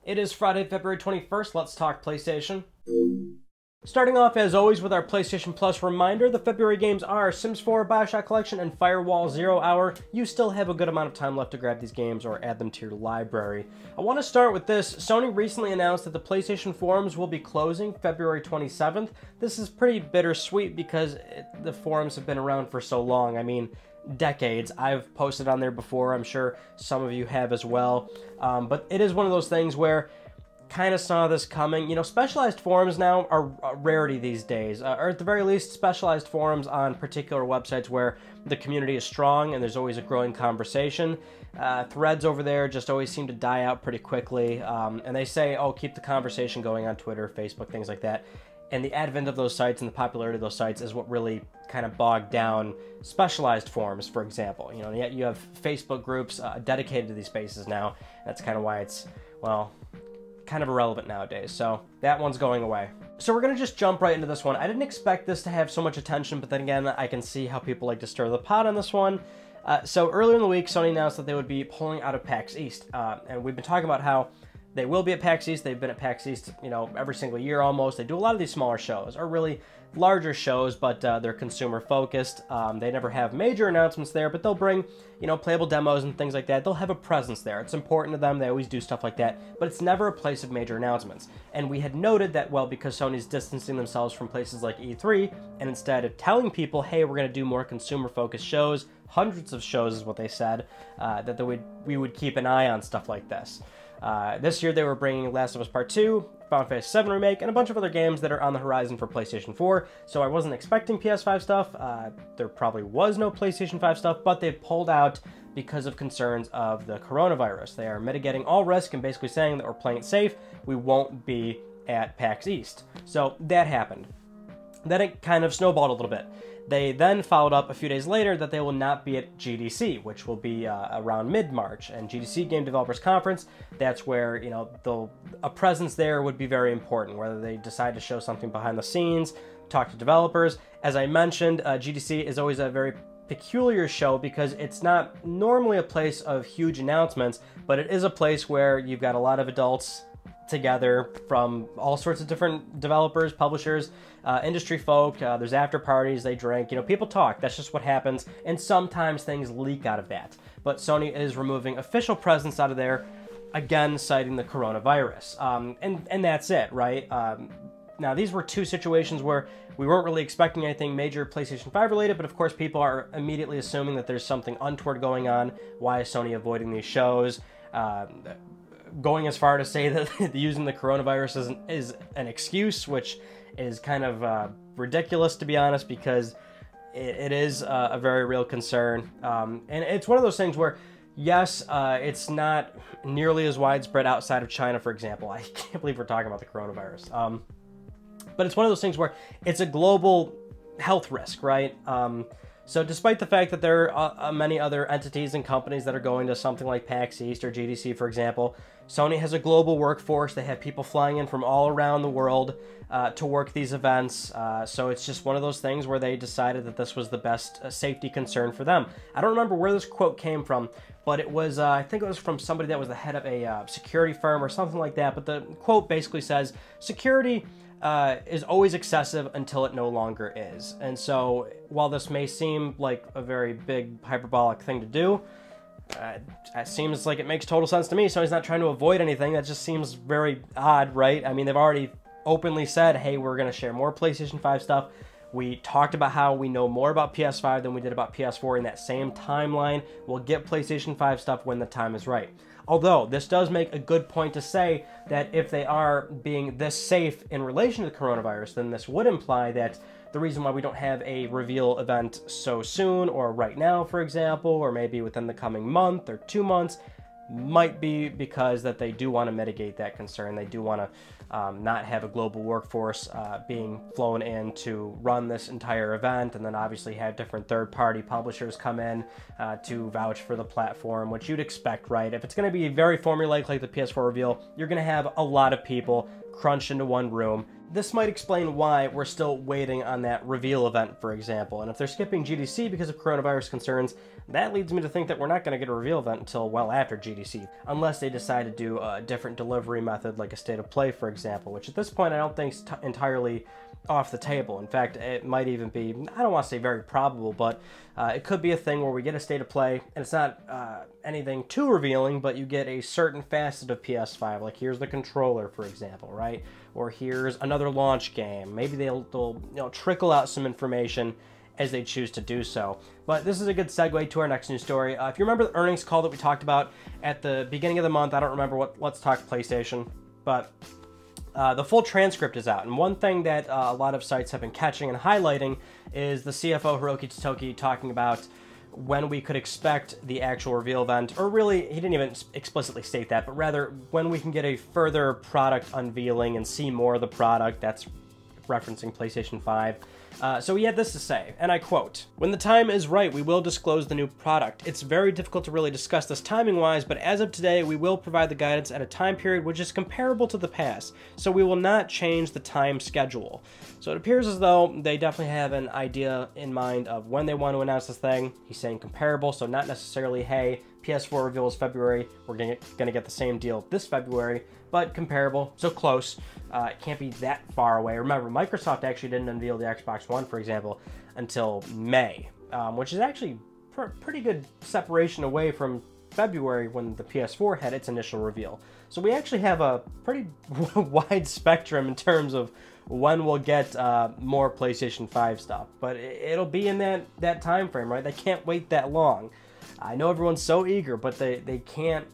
It is Friday, February 21st. Let's talk PlayStation. Starting off, as always, with our PlayStation Plus reminder, the February games are Sims 4, Bioshock Collection, and Firewall 0 Hour. You still have a good amount of time left to grab these games or add them to your library. I want to start with this. Sony recently announced that the PlayStation forums will be closing February 27th. This is pretty bittersweet because the forums have been around for so long. I mean, decades. I've posted on there before. I'm sure some of you have as well. But it is one of those things where kind of saw this coming. You know, specialized forums now are a rarity these days, or at the very least, specialized forums on particular websites where the community is strong and there's always a growing conversation. Threads over there just always seem to die out pretty quickly, and they say, oh, keep the conversation going on Twitter, Facebook, things like that. And the advent of those sites and the popularity of those sites is what really kind of bogged down specialized forums, for example. You know, yet you have Facebook groups dedicated to these spaces now. That's kind of why it's, well, kind of irrelevant nowadays. So that one's going away. So we're going to just jump right into this one. I didn't expect this to have so much attention, but then again, I can see how people like to stir the pot on this one. So earlier in the week, Sony announced that they would be pulling out of PAX East. And we've been talking about how they will be at PAX East. They've been at PAX East, you know, every single year almost. They do a lot of these smaller shows, or really larger shows, but they're consumer focused. They never have major announcements there, but they'll bring, you know, playable demos and things like that. They'll have a presence there. It's important to them. They always do stuff like that, but it's never a place of major announcements. And we had noted that, well, because Sony's distancing themselves from places like E3, and instead of telling people, hey, we're going to do more consumer focused shows, hundreds of shows is what they said, that we would keep an eye on stuff like this. This year they were bringing Last of Us Part 2, Final Fantasy VII Remake, and a bunch of other games that are on the horizon for PlayStation 4, so I wasn't expecting PS5 stuff. There probably was no PlayStation 5 stuff, but they pulled out because of concerns of the coronavirus. They are mitigating all risk and basically saying that we're playing it safe. We won't be at PAX East. So that happened. Then it kind of snowballed a little bit. They then followed up a few days later that they will not be at GDC, which will be around mid-March. And GDC, Game Developers Conference, that's where, you know, a presence there would be very important, whether they decide to show something behind the scenes, talk to developers. As I mentioned, GDC is always a very peculiar show because it's not normally a place of huge announcements, but it is a place where you've got a lot of adults together from all sorts of different developers, publishers, industry folk. There's after parties, they drink, you know, people talk. That's just what happens, and sometimes things leak out of that. But Sony is removing official presence out of there, again citing the coronavirus. And that's it, right? Now, these were two situations where we weren't really expecting anything major PlayStation 5 related, but of course people are immediately assuming that there's something untoward going on. Why is Sony avoiding these shows? Going as far to say that using the coronavirus is an excuse, which is kind of ridiculous, to be honest, because it is a very real concern. And it's one of those things where, yes, it's not nearly as widespread outside of China, for example. I can't believe we're talking about the coronavirus. But it's one of those things where it's a global health risk, right? So despite the fact that there are many other entities and companies that are going to something like PAX East or GDC, for example, Sony has a global workforce. They have people flying in from all around the world to work these events. So it's just one of those things where they decided that this was the best safety concern for them. I don't remember where this quote came from, but it was, I think it was from somebody that was the head of a security firm or something like that. But the quote basically says, security is always excessive until it no longer is. And so while this may seem like a very big hyperbolic thing to do, it seems like it makes total sense to me. So he's not trying to avoid anything. That just seems very odd, right? I mean, they've already openly said, hey, we're going to share more PlayStation 5 stuff. We talked about how we know more about PS5 than we did about PS4 in that same timeline. We'll get PlayStation 5 stuff when the time is right. Although, this does make a good point to say that if they are being this safe in relation to the coronavirus, then this would imply that the reason why we don't have a reveal event so soon, or right now, for example, or maybe within the coming month or 2 months, might be because that they do want to mitigate that concern. They do want to not have a global workforce being flown in to run this entire event, and then obviously have different third-party publishers come in to vouch for the platform, which you'd expect, right? If it's going to be very formulaic like the PS4 reveal, you're going to have a lot of people crunched into one room, This might explain why we're still waiting on that reveal event, for example. And if they're skipping GDC because of coronavirus concerns, that leads me to think that we're not going to get a reveal event until well after GDC, unless they decide to do a different delivery method like a state of play, for example, which at this point I don't think is entirely off the table. In fact, it might even be, I don't want to say very probable, but it could be a thing where we get a state of play, and it's not anything too revealing, but you get a certain facet of PS5, like here's the controller, for example, right? Or here's another launch game. Maybe they'll trickle out some information as they choose to do so. But this is a good segue to our next news story. If you remember the earnings call that we talked about at the beginning of the month, I don't remember what Let's Talk PlayStation, but the full transcript is out. And one thing that a lot of sites have been catching and highlighting is the CFO Hiroki Totoki talking about when we could expect the actual reveal event, or really, he didn't even explicitly state that, but rather when we can get a further product unveiling and see more of the product. That's referencing PlayStation 5. So he had this to say, and I quote, "When the time is right, we will disclose the new product. It's very difficult to really discuss this timing-wise, but as of today, we will provide the guidance at a time period which is comparable to the past, so we will not change the time schedule." So it appears as though they definitely have an idea in mind of when they want to announce this thing. He's saying comparable, so not necessarily, hey, PS4 reveal is February, we're going to get the same deal this February, but comparable, so close. It can't be that far away. Remember, Microsoft actually didn't unveil the Xbox One, for example, until May, which is actually pretty good separation away from February when the PS4 had its initial reveal. So we actually have a pretty wide spectrum in terms of when we'll get more PlayStation 5 stuff, but it'll be in that time frame, right? They can't wait that long. I know everyone's so eager, but they can't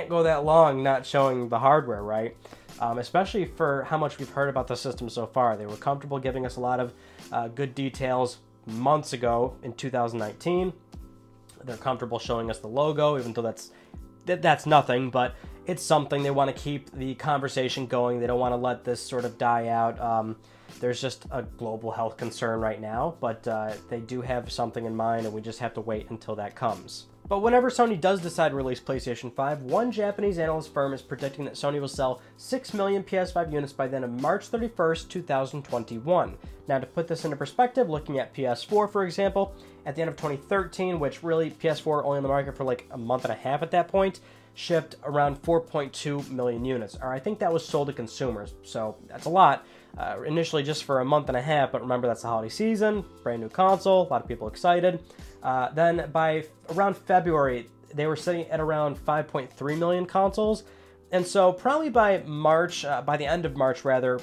go that long not showing the hardware, right? Especially for how much we've heard about the system so far. They were comfortable giving us a lot of good details months ago in 2019. They're comfortable showing us the logo, even though that's nothing, but it's something. They want to keep the conversation going. They don't want to let this sort of die out. There's just a global health concern right now, but they do have something in mind, and we just have to wait until that comes. But whenever Sony does decide to release PlayStation 5, one Japanese analyst firm is predicting that Sony will sell 6 million PS5 units by the end of March 31st, 2021. Now, to put this into perspective, looking at PS4, for example, at the end of 2013, which really PS4 only on the market for like a month and a half at that point, shipped around 4.2 million units. Or I think that was sold to consumers, so that's a lot. Initially just for a month and a half, but remember that's the holiday season, brand new console, a lot of people excited. Then by around February, they were sitting at around 5.3 million consoles. And so probably by March, by the end of March rather,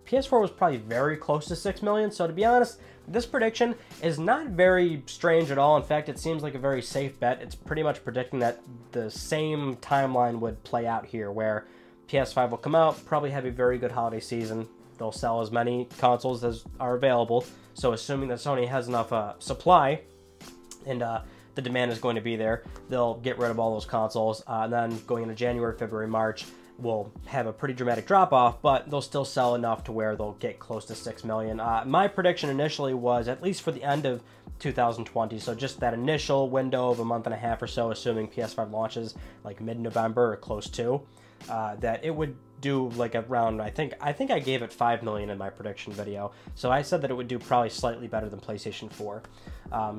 PS4 was probably very close to 6 million. So to be honest, this prediction is not very strange at all. In fact, it seems like a very safe bet. It's pretty much predicting that the same timeline would play out here, where PS5 will come out, probably have a very good holiday season. They'll sell as many consoles as are available. So assuming that Sony has enough supply, and the demand is going to be there, they'll get rid of all those consoles. And then going into January, February, March, we'll have a pretty dramatic drop-off, but they'll still sell enough to where they'll get close to 6 million. My prediction initially was, at least for the end of 2020, so just that initial window of a month and a half or so, assuming PS5 launches like mid-November or close to, that it would do like around, I think I gave it 5 million in my prediction video. So I said that it would do probably slightly better than PlayStation 4.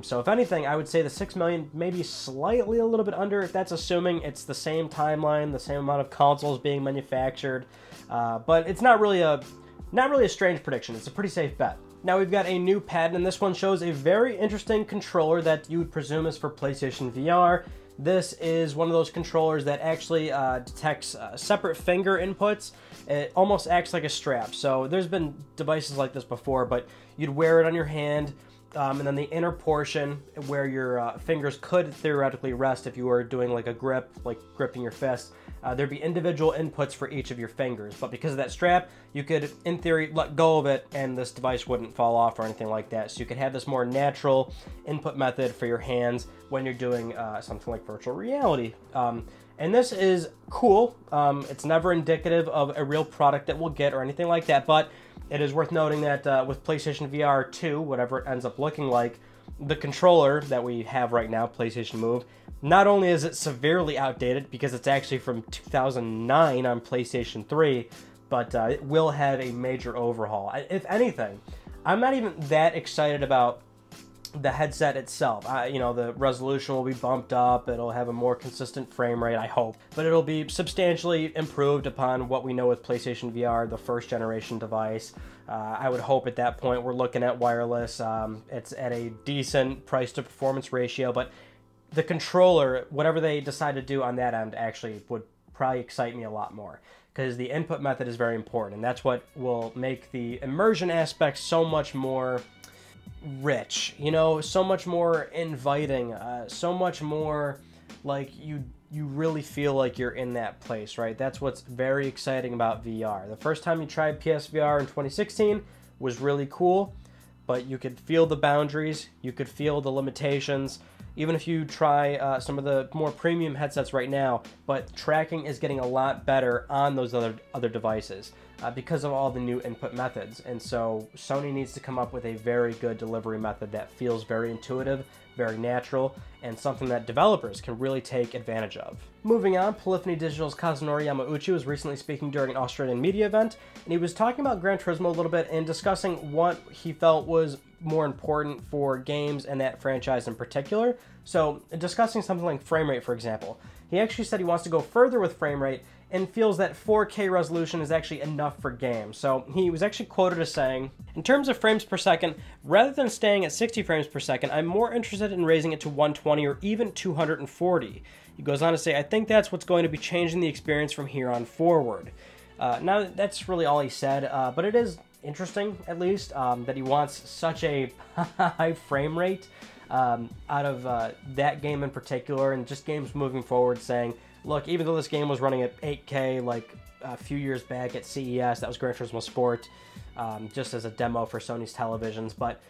So if anything, I would say the 6 million, maybe slightly a little bit under. That's assuming it's the same timeline, the same amount of consoles being manufactured. But it's not really a strange prediction. It's a pretty safe bet. Now we've got a new patent, and this one shows a very interesting controller that you would presume is for PlayStation VR. This is one of those controllers that actually detects separate finger inputs. It almost acts like a strap. So there's been devices like this before, but you'd wear it on your hand, and then the inner portion where your fingers could theoretically rest if you were doing like a grip, like gripping your fist, there'd be individual inputs for each of your fingers. But because of that strap, you could, in theory, let go of it and this device wouldn't fall off or anything like that. So you could have this more natural input method for your hands when you're doing something like virtual reality. And this is cool. It's never indicative of a real product that we'll get or anything like that, but it is worth noting that with PlayStation VR 2, whatever it ends up looking like, the controller that we have right now, PlayStation Move, not only is it severely outdated because it's actually from 2009 on PlayStation 3, but it will have a major overhaul. If anything, I'm not even that excited about the headset itself. You know, the resolution will be bumped up, it'll have a more consistent frame rate, I hope, but it'll be substantially improved upon what we know with PlayStation VR, the first generation device. I would hope at that point we're looking at wireless. It's at a decent price to performance ratio, but the controller, whatever they decide to do on that end, actually would probably excite me a lot more, because the input method is very important, and that's what will make the immersion aspect so much more rich, you know, so much more inviting, so much more like you really feel like you're in that place, right? That's what's very exciting about VR. The first time you tried PSVR in 2016 was really cool, but you could feel the boundaries, you could feel the limitations, even if you try some of the more premium headsets right now, but tracking is getting a lot better on those other devices because of all the new input methods. And so Sony needs to come up with a very good delivery method that feels very intuitive, very natural, and something that developers can really take advantage of. Moving on, Polyphony Digital's Kazunori Yamauchi was recently speaking during an Australian media event, and he was talking about Gran Turismo a little bit and discussing what he felt was more important for games and that franchise in particular. So, discussing something like frame rate, for example. He actually said he wants to go further with frame rate and feels that 4K resolution is actually enough for games. So he was actually quoted as saying, "In terms of frames per second, rather than staying at 60 frames per second, I'm more interested in raising it to 120 or even 240. He goes on to say, "I think that's what's going to be changing the experience from here on forward." Now, that's really all he said, but it is interesting, at least, that he wants such a high frame rate out of that game in particular, and just games moving forward, saying, look, even though this game was running at 8K like a few years back at CES, that was Gran Turismo Sport, just as a demo for Sony's televisions, but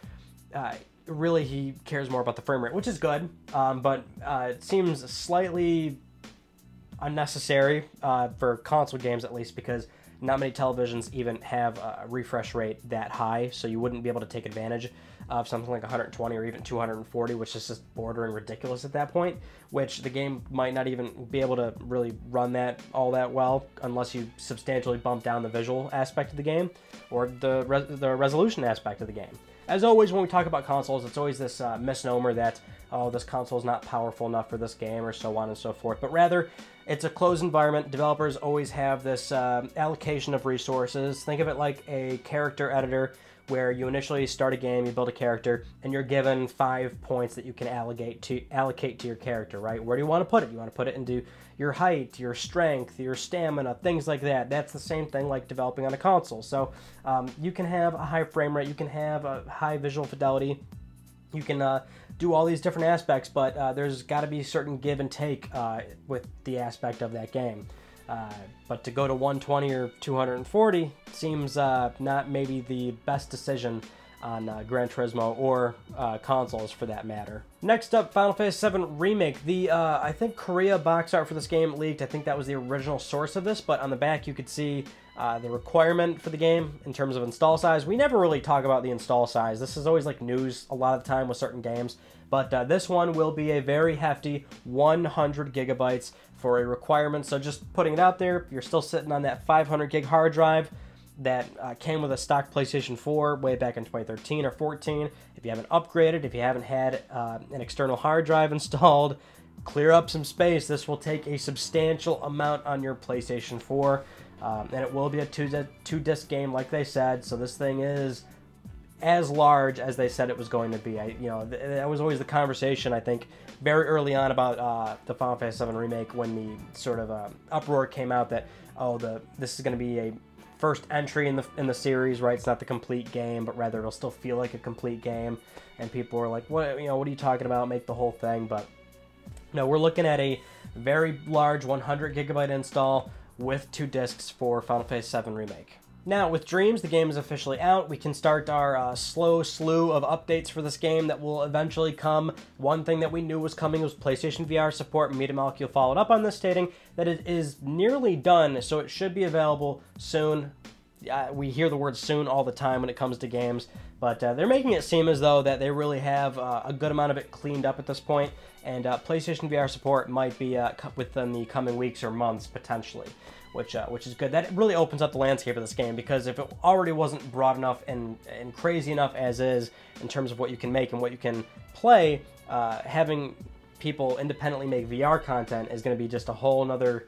really he cares more about the frame rate, which is good, but it seems slightly unnecessary for console games, at least, because not many televisions even have a refresh rate that high, so you wouldn't be able to take advantage of something like 120 or even 240, which is just bordering ridiculous at that point, which the game might not even be able to really run that all that well unless you substantially bump down the visual aspect of the game or the resolution aspect of the game. As always, when we talk about consoles, it's always this misnomer that, oh, this console is not powerful enough for this game, or so on and so forth. But rather, it's a closed environment. Developers always have this allocation of resources. Think of it like a character editor, where you initially start a game, you build a character, and you're given 5 points that you can allocate to your character, right? Where do you want to put it? You want to put it into your height, your strength, your stamina, things like that. That's the same thing like developing on a console. So you can have a high frame rate, you can have a high visual fidelity, you can do all these different aspects, but there's got to be certain give and take with the aspect of that game. But to go to 120 or 240 seems not maybe the best decision on Gran Turismo or consoles for that matter. Next up, Final Fantasy VII Remake. The, I think Korea box art for this game leaked. I think that was the original source of this, but on the back you could see the requirement for the game in terms of install size. We never really talk about the install size. This is always like news a lot of the time with certain games, but this one will be a very hefty 100 gigabytes for a requirement. So just putting it out there, you're still sitting on that 500 gig hard drive that came with a stock PlayStation 4 way back in 2013 or 14. If you haven't upgraded, if you haven't had an external hard drive installed, clear up some space. This will take a substantial amount on your PlayStation 4, and it will be a two-disc game like they said, so this thing is as large as they said it was going to be. That was always the conversation, I think, very early on about the Final Fantasy VII Remake, when the sort of uproar came out that, oh, this is going to be a first entry in the series, right? It's not the complete game, but rather it'll still feel like a complete game. And people were like, what are you talking about? Make the whole thing. But no, we're looking at a very large 100 gigabyte install with 2 discs for Final Fantasy VII Remake. Now, with Dreams, the game is officially out. We can start our slow slew of updates for this game that will eventually come. One thing that we knew was coming was PlayStation VR support. Media Molecule followed up on this, stating that it is nearly done, so it should be available soon. We hear the word soon all the time when it comes to games, but they're making it seem as though that they really have a good amount of it cleaned up at this point, and PlayStation VR support might be within the coming weeks or months, potentially. which is good. That really opens up the landscape of this game, because if it already wasn't broad enough and crazy enough as is in terms of what you can make and what you can play, having people independently make VR content is going to be just a whole nother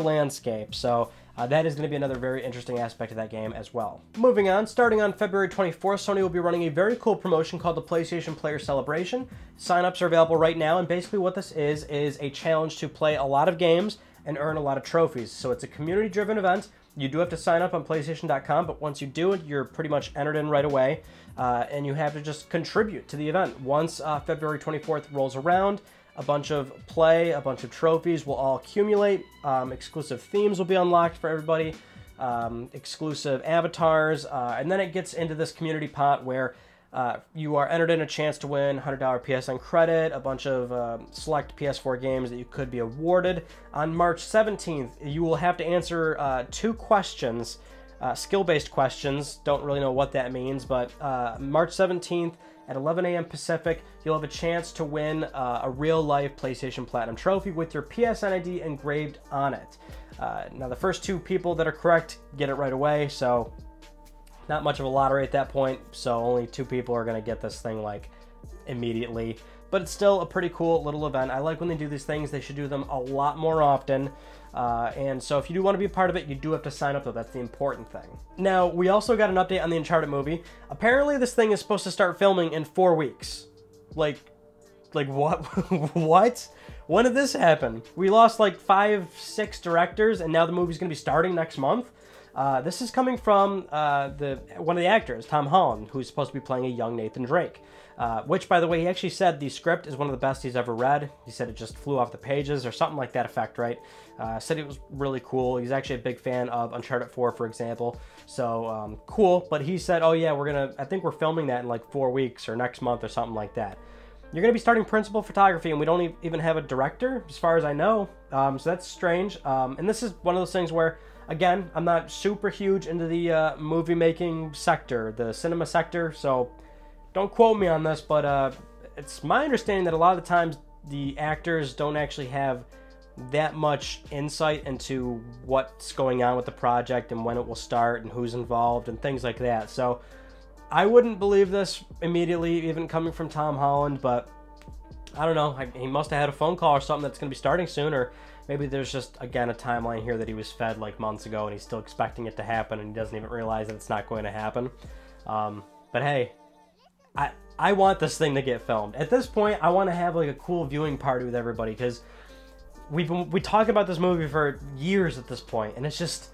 landscape. So that is going to be another very interesting aspect of that game as well. Moving on, starting on February 24th, Sony will be running a very cool promotion called the PlayStation Player Celebration. Sign-ups are available right now, and basically what this is a challenge to play a lot of games and earn a lot of trophies. So it's a community-driven event. You do have to sign up on PlayStation.com, but once you do it, you're pretty much entered in right away, and you have to just contribute to the event. Once February 24th rolls around, a bunch of play, a bunch of trophies will all accumulate. Exclusive themes will be unlocked for everybody, exclusive avatars, and then it gets into this community pot where you are entered in a chance to win $100 PSN credit, a bunch of select PS4 games that you could be awarded. On March 17th, you will have to answer 2 questions, skill-based questions. Don't really know what that means, but March 17th, at 11 a.m. Pacific, you'll have a chance to win a real-life PlayStation Platinum trophy with your PSN ID engraved on it. Now, the first 2 people that are correct get it right away, so not much of a lottery at that point, so only 2 people are going to get this thing, like, immediately. But it's still a pretty cool little event. I like when they do these things. They should do them a lot more often. And so if you do want to be a part of it, you do have to sign up, though. That's the important thing. Now, we also got an update on the Uncharted movie. Apparently, this thing is supposed to start filming in 4 weeks. Like what? What? When did this happen? We lost like 5, 6 directors, and now the movie's going to be starting next month. This is coming from one of the actors, Tom Holland, who's supposed to be playing a young Nathan Drake. Which, by the way, he actually said the script is one of the best he's ever read. He said it just flew off the pages or something like that effect, right? Said it was really cool. He's actually a big fan of Uncharted 4, for example. So, cool. But he said, oh yeah, I think we're filming that in like 4 weeks or next month or something like that. You're going to be starting principal photography, and we don't even have a director, as far as I know. So that's strange. And this is one of those things where, again, I'm not super huge into the movie-making sector, the cinema sector, so don't quote me on this, but it's my understanding that a lot of the times the actors don't actually have that much insight into what's going on with the project and when it will start and who's involved and things like that. So I wouldn't believe this immediately, even coming from Tom Holland, but I don't know. He must have had a phone call or something that's going to be starting soon, or maybe there's just, again, a timeline here that he was fed like months ago and he's still expecting it to happen and he doesn't even realize that it's not going to happen. But hey, I want this thing to get filmed. At this point, I want to have like a cool viewing party with everybody, because we talk about this movie for years at this point, and it's just,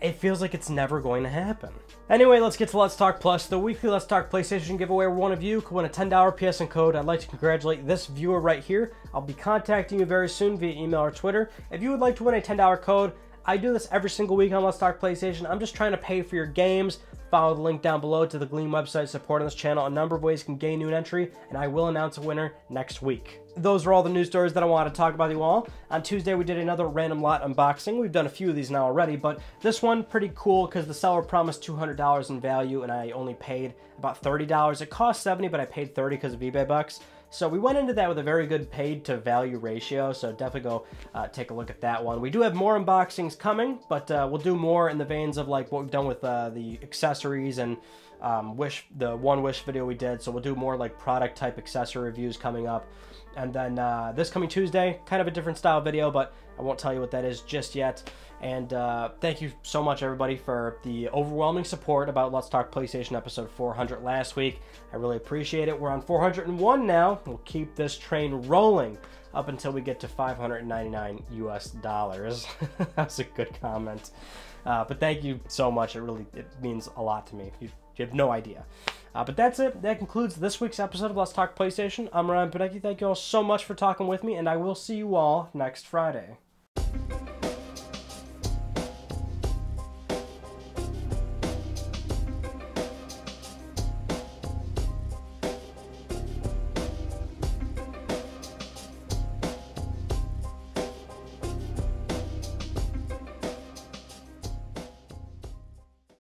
it feels like it's never going to happen. Anyway, let's get to Let's Talk Plus, the weekly Let's Talk PlayStation giveaway where one of you could win a $10 PSN code. I'd like to congratulate this viewer right here. I'll be contacting you very soon via email or Twitter. If you would like to win a $10 code, I do this every single week on Let's Talk PlayStation. I'm just trying to pay for your games. Follow the link down below to the Gleam website supporting this channel. A number of ways you can gain new entry, and I will announce a winner next week. Those are all the news stories that I wanted to talk about with you all. On Tuesday, we did another random lot unboxing. We've done a few of these now already, but this one, pretty cool because the seller promised $200 in value, and I only paid about $30. It cost $70, but I paid $30 because of eBay bucks. So we went into that with a very good paid to value ratio, so definitely go take a look at that one. We do have more unboxings coming, but we'll do more in the veins of like what we've done with the accessories and the one Wish video we did. So we'll do more like product type accessory reviews coming up. And then this coming Tuesday, kind of a different style video, but I won't tell you what that is just yet. And thank you so much, everybody, for the overwhelming support about Let's Talk PlayStation episode 400 last week. I really appreciate it. We're on 401 now. We'll keep this train rolling up until we get to $599 US. That's a good comment. But thank you so much. It means a lot to me. You have no idea. But that's it. That concludes this week's episode of Let's Talk PlayStation. I'm Ryan Padecki. Thank you all so much for talking with me, and I will see you all next Friday.